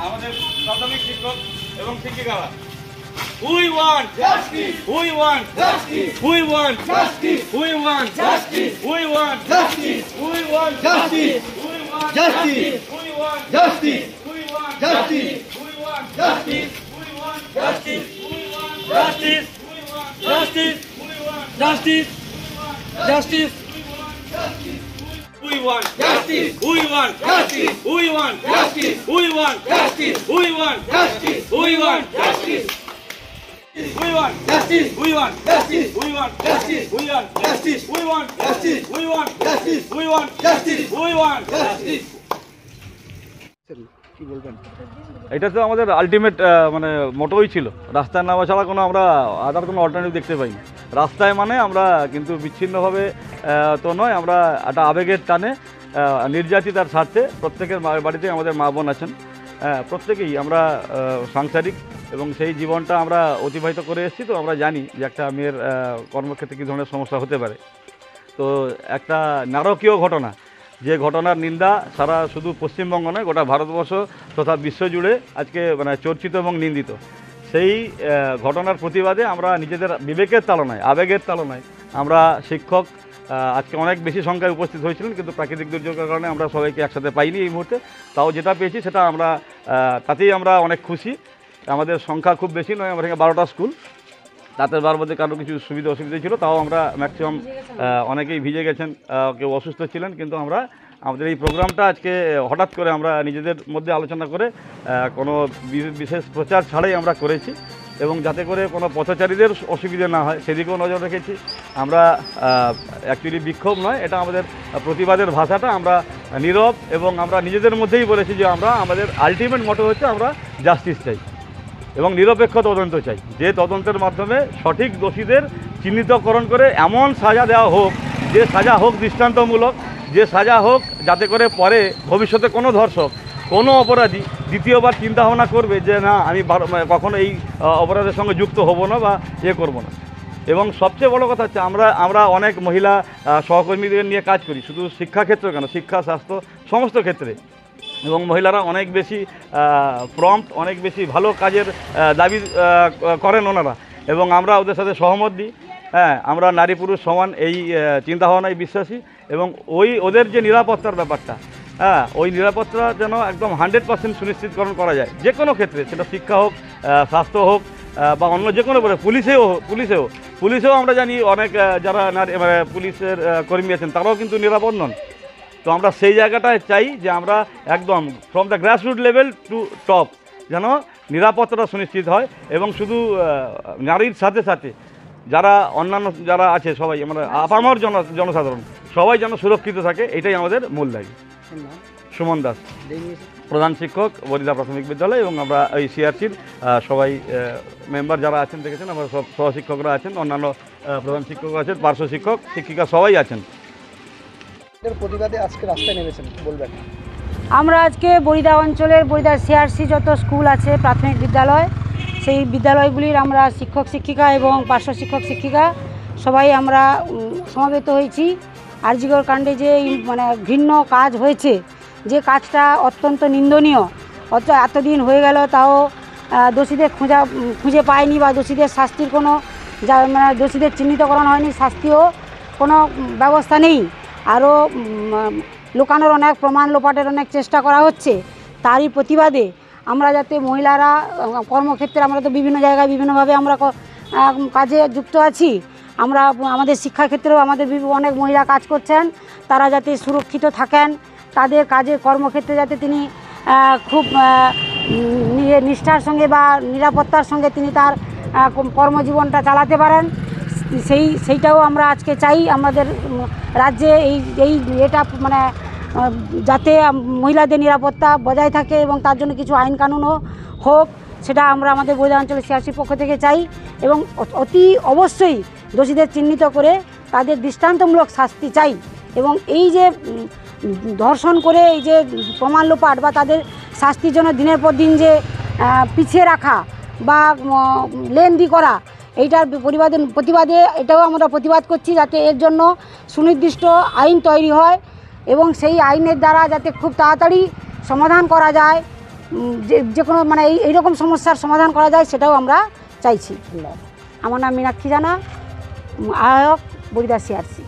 আমাদের প্রাথমিক শিক্ষক এবং শিক্ষিকারা। We want justice. We want justice. We want justice. We want justice. We want justice. We want justice. We want justice. We want justice. We want justice. We want justice. We want justice. We want justice. We want justice. We want justice. Justice. We want justice. We want justice. We want justice. We want justice. We want justice. We want justice. We want justice. We want justice. We want justice. We want justice. We want justice. We want justice. We want justice. We want justice. কি বলবেন? এটা তো আমাদের ultimate মানে মোটোই ছিল। রাস্তায় নামা ছাড়া কোনো আমরা আদার কোনো অল্টারনেটিভ দেখতে পাইনি। রাস্তায় মানে আমরা কিন্তু বিচ্ছিন্নভাবে তো নয়, আমরা একটা আবেগের টানে নির্যাতিতার স্বার্থে প্রত্যেকের বাড়িতে আমাদের মা বোন আছেন, প্রত্যেকেই আমরা সাংসারিক এবং সেই জীবনটা আমরা অতিবাহিত করে এসেছি। তো আমরা জানি যে একটা মেয়ের কর্মক্ষেত্রে কী ধরনের সমস্যা হতে পারে। তো একটা নারকীয় ঘটনা, যে ঘটনার নিন্দা সারা শুধু পশ্চিমবঙ্গ নয় গোটা ভারতবর্ষ তথা বিশ্বজুড়ে আজকে মানে চর্চিত এবং নিন্দিত। সেই ঘটনার প্রতিবাদে আমরা নিজেদের বিবেকের তাড়নায় আবেগের তাড়নায় আমরা শিক্ষক আজকে অনেক বেশি সংখ্যায় উপস্থিত হয়েছিলেন, কিন্তু প্রাকৃতিক দুর্যোগের কারণে আমরা সবাইকে একসাথে পাইনি এই মুহূর্তে। তাও যেটা পেয়েছি সেটা আমরা তাতেই আমরা অনেক খুশি। আমাদের সংখ্যা খুব বেশি নয়, আমরা 12টা স্কুল, তাতে তার মধ্যে কারো কিছু সুবিধা অসুবিধা ছিল, তাও আমরা ম্যাক্সিমাম অনেকেই ভিজে গেছেন, কেউ অসুস্থ ছিলেন, কিন্তু আমরা আমাদের এই প্রোগ্রামটা আজকে হঠাৎ করে আমরা নিজেদের মধ্যে আলোচনা করে কোনো বিশেষ প্রচার ছাড়াই আমরা করেছি, এবং যাতে করে কোনো পথচারীদের অসুবিধা না হয় সেদিকেও নজর রেখেছি। আমরা অ্যাকচুয়ালি বিক্ষোভ নয়, এটা আমাদের প্রতিবাদের ভাষাটা আমরা নীরব, এবং আমরা নিজেদের মধ্যেই বলেছি যে আমরা আমাদের আলটিমেট মোটো হচ্ছে আমরা জাস্টিস চাই এবং নিরপেক্ষ তদন্ত চাই, যে তদন্তের মাধ্যমে সঠিক দোষীদের চিহ্নিতকরণ করে এমন সাজা দেওয়া হোক, যে সাজা হোক দৃষ্টান্তমূলক, যে সাজা হোক যাতে করে পরে ভবিষ্যতে কোনো ধর্ষক কোনো অপরাধী দ্বিতীয়বার চিন্তাভাবনা করবে যে না আমি কখনো এই অপরাধের সঙ্গে যুক্ত হব না বা করব না। এবং সবচেয়ে বড় কথা হচ্ছে আমরা অনেক মহিলা সহকর্মীদের নিয়ে কাজ করি, শুধু শিক্ষাক্ষেত্রে কেন, শিক্ষা স্বাস্থ্য সমস্ত ক্ষেত্রে, এবং মহিলারা অনেক বেশি প্রম্পট, অনেক বেশি ভালো কাজের দাবি করেন ওনারা, এবং আমরা ওদের সাথে সহমত দিই। আমরা নারী পুরুষ সমান এই চিন্তাভাবনায় বিশ্বাসী, এবং ওদের যে নিরাপত্তার ব্যাপারটা, ওই নিরাপত্তা যেন একদম 100% সুনিশ্চিতকরণ করা যায় যে কোনো ক্ষেত্রে, সেটা শিক্ষা হোক, স্বাস্থ্য হোক, বা অন্য যে কোনো পুলিশেও আমরা জানি অনেক যারা পুলিশের কর্মী আছেন তারাও কিন্তু নিরাপদ নন। তো আমরা সেই জায়গাটায় চাই যে আমরা একদম from the grassroot level to top যেন নিরাপত্তাটা সুনিশ্চিত হয়, এবং শুধু নারীর সাথে সাথে যারা অন্যান্য যারা আছে সবাই, আমরা আপামর জনসাধারণ সবাই যেন সুরক্ষিত থাকে, এটাই আমাদের মূল দাবি। সুমন দাস, প্রধান শিক্ষক, বরিদা প্রাথমিক বিদ্যালয়, এবং আমরা এই সিআরসির সবাই মেম্বার যারা আছেন দেখেছেন, আমরা সব সহশিক্ষকরা আছেন, অন্যান্য প্রধান শিক্ষক আছেন, পার্শ্ব শিক্ষক শিক্ষিকা সবাই আছেন। প্রতিবাদে আজকে রাস্তায় নেমেছেন, বলবেন? আমরা আজকে বরিদা অঞ্চলের বরিদার সিআরসি যত স্কুল আছে প্রাথমিক বিদ্যালয়, সেই বিদ্যালয়গুলির আমরা শিক্ষক শিক্ষিকা এবং পার্শ্ব শিক্ষক শিক্ষিকা সবাই আমরা সমবেত হয়েছি। আরজিকর কাণ্ডে যে মানে ঘৃণ্য কাজ হয়েছে, যে কাজটা অত্যন্ত নিন্দনীয়, এতদিন হয়ে গেল তাও দোষীদের খুঁজে পায়নি, বা দোষীদের শাস্তির কোনো মানে দোষীদের চিহ্নিতকরণ হয়নি, শাস্তিও কোনো ব্যবস্থা নেই। আরও লুকানোর অনেক প্রমাণ লোপাটের অনেক চেষ্টা করা হচ্ছে। তারই প্রতিবাদে আমরা যাতে মহিলারা কর্মক্ষেত্রে, আমরা তো বিভিন্ন জায়গায় বিভিন্নভাবে আমরা কাজে যুক্ত আছি, আমরা আমাদের শিক্ষাক্ষেত্রেও আমাদের অনেক মহিলা কাজ করছেন, তারা যাতে সুরক্ষিত থাকেন, তাদের কাজের কর্মক্ষেত্রে যাতে তিনি খুব নিষ্ঠার সঙ্গে বা নিরাপত্তার সঙ্গে তিনি তার কর্মজীবনটা চালাতে পারেন, সেইটাও আমরা আজকে চাই। আমাদের রাজ্যে এই এটা মানে যাতে মহিলাদের নিরাপত্তা বজায় থাকে এবং তার জন্য কিছু আইন কানুনও হোক, সেটা আমরা আমাদের বরিদা অঞ্চলের সিআরসির পক্ষ থেকে চাই। এবং অতি অবশ্যই দোষীদের চিহ্নিত করে তাদের দৃষ্টান্তমূলক শাস্তি চাই। এবং এই যে ধর্ষণ করে এই যে প্রমাণ লোপাট বা তাদের শাস্তির জন্য দিনের পর দিন যে পিছিয়ে রাখা বা লেনদি করা, এইটার প্রতিবাদে এটাও আমরা প্রতিবাদ করছি, যাতে এর জন্য সুনির্দিষ্ট আইন তৈরি হয় এবং সেই আইনের দ্বারা যাতে খুব তাড়াতাড়ি সমাধান করা যায় যে কোনো মানে এইরকম সমস্যার সমাধান করা যায় সেটাও আমরা চাইছি। আমার নাম মীনাক্ষী জানা, আহ্বায়ক বরিদা সিআরসি।